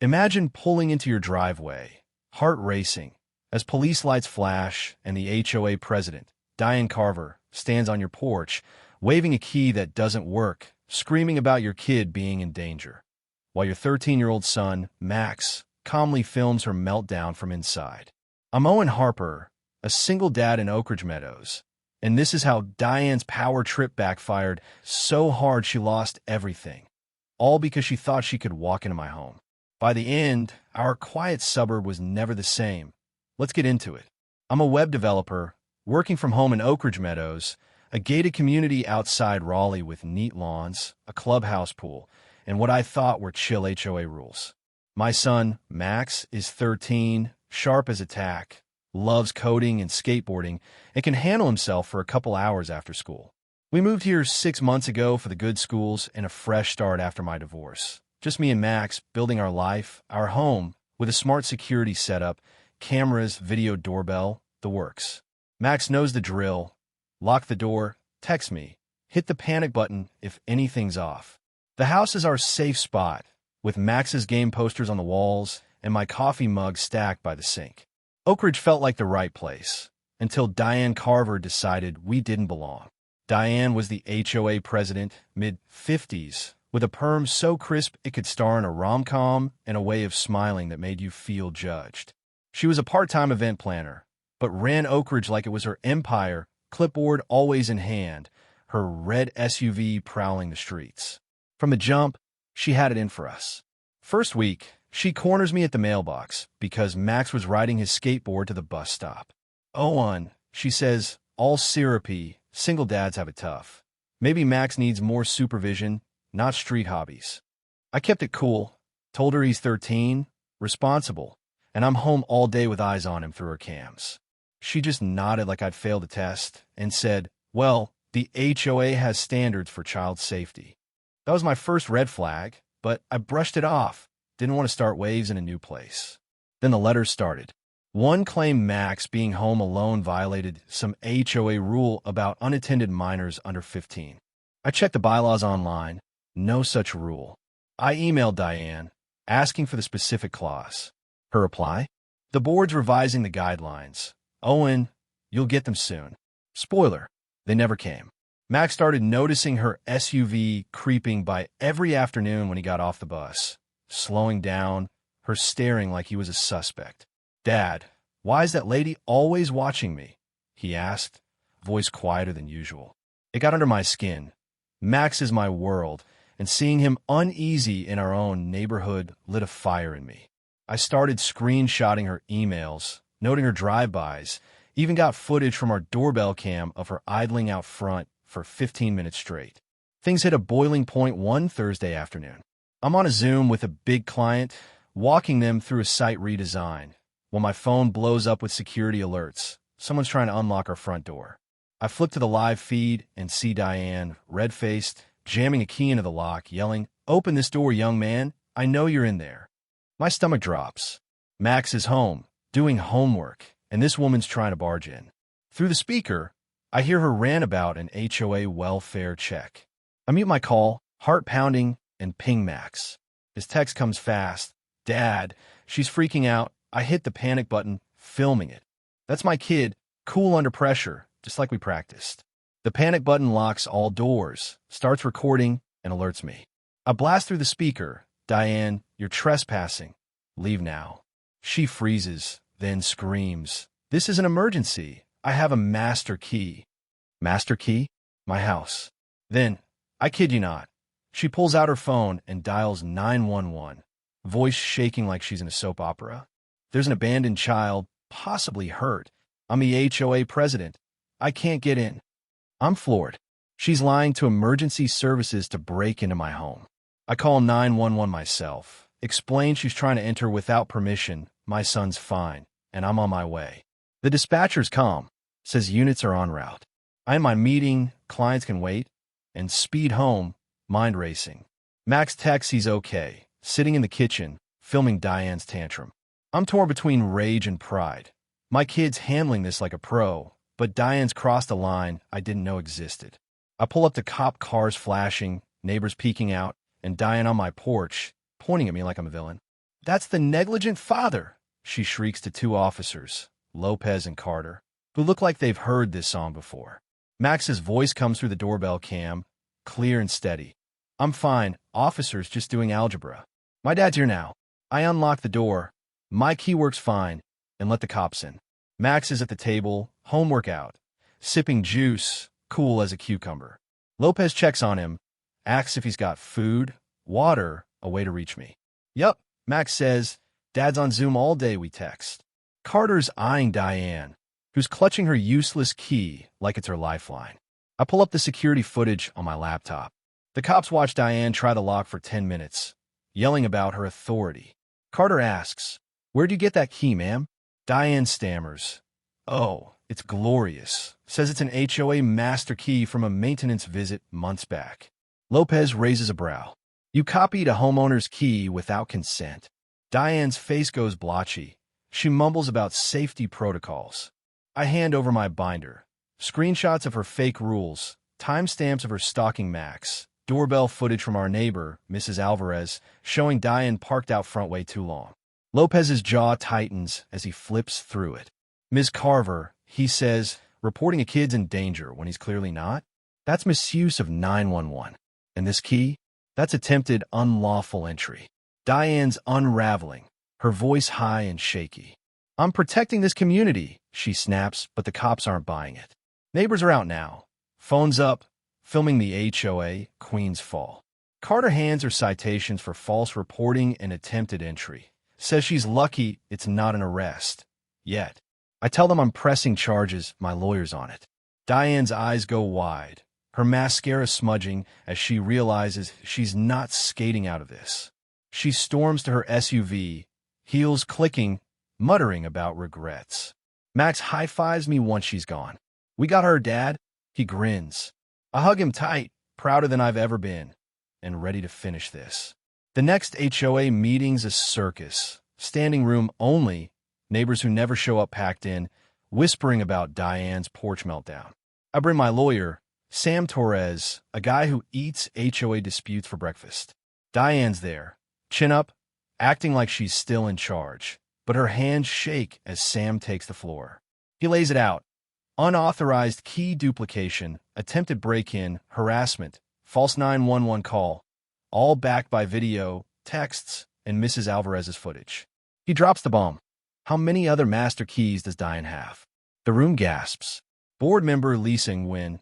Imagine pulling into your driveway, heart racing, as police lights flash and the HOA president, Diane Carver, stands on your porch, waving a key that doesn't work, screaming about your kid being in danger, while your 13-year-old son, Max, calmly films her meltdown from inside. I'm Owen Harper, a single dad in Oak Ridge Meadows, and this is how Diane's power trip backfired so hard she lost everything, all because she thought she could walk into my home. By the end, our quiet suburb was never the same. Let's get into it. I'm a web developer, working from home in Oak Ridge Meadows, a gated community outside Raleigh with neat lawns, a clubhouse pool, and what I thought were chill HOA rules. My son, Max, is 13, sharp as a tack, loves coding and skateboarding, and can handle himself for a couple hours after school. We moved here 6 months ago for the good schools and a fresh start after my divorce. Just me and Max building our life, our home, with a smart security setup, cameras, video doorbell, the works. Max knows the drill. Lock the door, text me, hit the panic button if anything's off. The house is our safe spot, with Max's game posters on the walls and my coffee mug stacked by the sink. Oak Ridge felt like the right place, until Diane Carver decided we didn't belong. Diane was the HOA president, mid-50s, with a perm so crisp it could star in a rom-com and a way of smiling that made you feel judged. She was a part-time event planner, but ran Oak Ridge like it was her empire, clipboard always in hand, her red SUV prowling the streets. From the jump, she had it in for us. First week, she corners me at the mailbox because Max was riding his skateboard to the bus stop. Owen, she says, all syrupy, single dads have it tough. Maybe Max needs more supervision, not street hobbies. I kept it cool, told her he's 13, responsible, and I'm home all day with eyes on him through her cams. She just nodded like I'd failed the test and said, well, the HOA has standards for child safety. That was my first red flag, but I brushed it off. Didn't want to start waves in a new place. Then the letters started. One claimed Max being home alone violated some HOA rule about unattended minors under 15. I checked the bylaws online. No such rule. I emailed Diane, asking for the specific clause. Her reply? The board's revising the guidelines. Owen, you'll get them soon. Spoiler, they never came. Max started noticing her SUV creeping by every afternoon when he got off the bus, slowing down, her staring like he was a suspect. Dad, why is that lady always watching me? He asked, voice quieter than usual. It got under my skin. Max is my world, and seeing him uneasy in our own neighborhood lit a fire in me. I started screenshotting her emails, noting her drive-bys, even got footage from our doorbell cam of her idling out front for 15 minutes straight. Things hit a boiling point one Thursday afternoon. I'm on a Zoom with a big client, walking them through a site redesign, while my phone blows up with security alerts. Someone's trying to unlock our front door. I flip to the live feed and see Diane, red-faced, jamming a key into the lock, yelling, "Open this door, young man. I know you're in there." My stomach drops. Max is home, doing homework, and this woman's trying to barge in. Through the speaker, I hear her rant about an HOA welfare check. I mute my call, heart pounding, and ping Max. His text comes fast. Dad, she's freaking out. I hit the panic button, filming it. That's my kid, cool under pressure, just like we practiced. The panic button locks all doors, starts recording, and alerts me. I blast through the speaker. Diane, you're trespassing. Leave now. She freezes, then screams. This is an emergency. I have a master key. Master key? My house. Then, I kid you not, she pulls out her phone and dials 911, voice shaking like she's in a soap opera. There's an abandoned child, possibly hurt. I'm the HOA president. I can't get in. I'm floored. She's lying to emergency services to break into my home. I call 911 myself, explain she's trying to enter without permission, my son's fine, and I'm on my way. The dispatcher's calm, says units are en route. I am my meeting, clients can wait, and speed home, mind racing. Max texts he's okay, sitting in the kitchen, filming Diane's tantrum. I'm torn between rage and pride. My kid's handling this like a pro, but Diane's crossed a line I didn't know existed. I pull up to cop cars flashing, neighbors peeking out, and Diane on my porch, pointing at me like I'm a villain. "That's the negligent father," she shrieks to two officers, Lopez and Carter, who look like they've heard this song before. Max's voice comes through the doorbell cam, clear and steady. "I'm fine. Officers just doing algebra. My dad's here now." I unlock the door. My key works fine, and let the cops in. Max is at the table, homework out, sipping juice, cool as a cucumber. Lopez checks on him, asks if he's got food, water, a way to reach me. "Yup," Max says. "Dad's on Zoom all day," we text. Carter's eyeing Diane, who's clutching her useless key like it's her lifeline. I pull up the security footage on my laptop. The cops watch Diane try the lock for 10 minutes, yelling about her authority. Carter asks, "Where'd you get that key, ma'am?" Diane stammers, "Oh, it's glorious," says it's an HOA master key from a maintenance visit months back. Lopez raises a brow. "You copied a homeowner's key without consent." Diane's face goes blotchy. She mumbles about safety protocols. I hand over my binder. Screenshots of her fake rules, timestamps of her stalking Max, doorbell footage from our neighbor, Mrs. Alvarez, showing Diane parked out front way too long. Lopez's jaw tightens as he flips through it. "Ms. Carver," he says, "reporting a kid's in danger when he's clearly not? That's misuse of 911. And this key? That's attempted unlawful entry." Diane's unraveling, her voice high and shaky. "I'm protecting this community," she snaps, but the cops aren't buying it. Neighbors are out now. Phones up, filming the HOA, Queens Fall. Carter hands her citations for false reporting and attempted entry. Says she's lucky it's not an arrest. Yet. I tell them I'm pressing charges, my lawyer's on it. Diane's eyes go wide, her mascara smudging as she realizes she's not skating out of this. She storms to her SUV, heels clicking, muttering about regrets. Max high-fives me once she's gone. "We got her, Dad." He grins. I hug him tight, prouder than I've ever been, and ready to finish this. The next HOA meeting's a circus. Standing room only, neighbors who never show up packed in, whispering about Diane's porch meltdown. I bring my lawyer, Sam Torres, a guy who eats HOA disputes for breakfast. Diane's there, chin up, acting like she's still in charge, but her hands shake as Sam takes the floor. He lays it out. Unauthorized key duplication, attempted break-in, harassment, false 911 call, all backed by video, texts, and Mrs. Alvarez's footage. He drops the bomb. How many other master keys does Diane have? The room gasps. Board member Lisa Nguyen,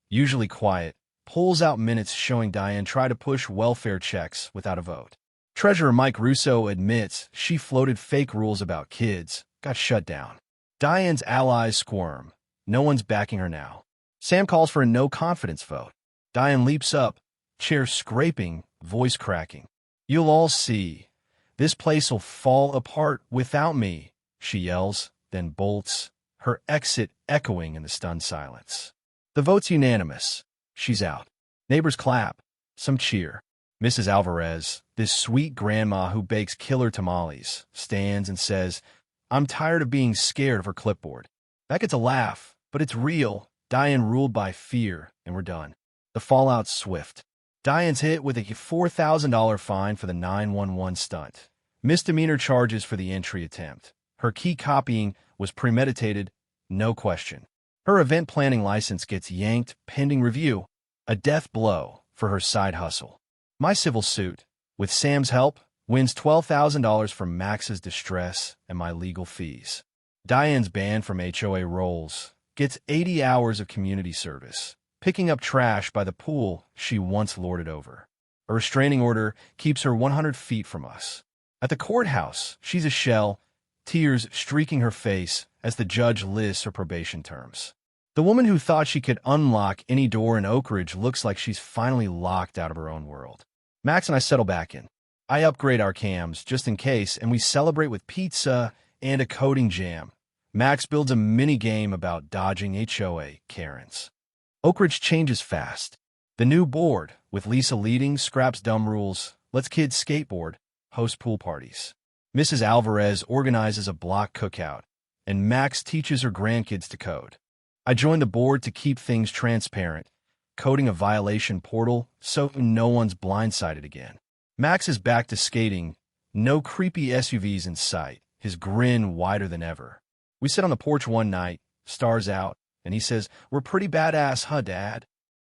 usually quiet, pulls out minutes showing Diane try to push welfare checks without a vote. Treasurer Mike Russo admits she floated fake rules about kids, got shut down. Diane's allies squirm. No one's backing her now. Sam calls for a no-confidence vote. Diane leaps up, chair scraping, voice cracking. "You'll all see. This place'll fall apart without me," she yells, then bolts, her exit echoing in the stunned silence. The vote's unanimous. She's out. Neighbors clap. Some cheer. Mrs. Alvarez, this sweet grandma who bakes killer tamales, stands and says, "I'm tired of being scared of her clipboard." That gets a laugh, but it's real. Diane ruled by fear, and we're done. The fallout's swift. Diane's hit with a $4,000 fine for the 911 stunt. Misdemeanor charges for the entry attempt. Her key copying was premeditated, no question. Her event planning license gets yanked pending review, a death blow for her side hustle. My civil suit, with Sam's help, wins $12,000 from Max's distress and my legal fees. Diane's banned from HOA roles, gets 80 hours of community service, picking up trash by the pool she once lorded over. A restraining order keeps her 100 feet from us. At the courthouse, she's a shell, tears streaking her face as the judge lists her probation terms. The woman who thought she could unlock any door in Oak Ridge looks like she's finally locked out of her own world. Max and I settle back in. I upgrade our cams just in case, and we celebrate with pizza and a coding jam. Max builds a mini-game about dodging HOA Karens. Oak Ridge changes fast. The new board, with Lisa leading, scraps dumb rules, lets kids skateboard, host pool parties. Mrs. Alvarez organizes a block cookout, and Max teaches her grandkids to code. I join the board to keep things transparent, coding a violation portal so no one's blindsided again. Max is back to skating, No creepy SUVs in sight, his grin wider than ever. We sit on the porch one night, stars out, and he says, "We're pretty badass, huh, Dad?"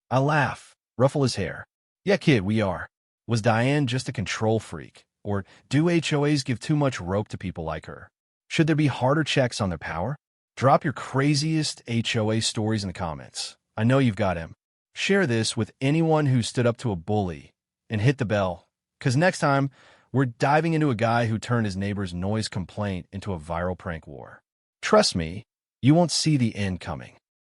I laugh, ruffle his hair. "Yeah, kid, we are." Was Diane just a control freak? Or do HOAs give too much rope to people like her? Should there be harder checks on their power? Drop your craziest HOA stories in the comments. I know you've got him. Share this with anyone who stood up to a bully, and hit the bell, because next time, we're diving into a guy who turned his neighbor's noise complaint into a viral prank war. Trust me, you won't see the end coming.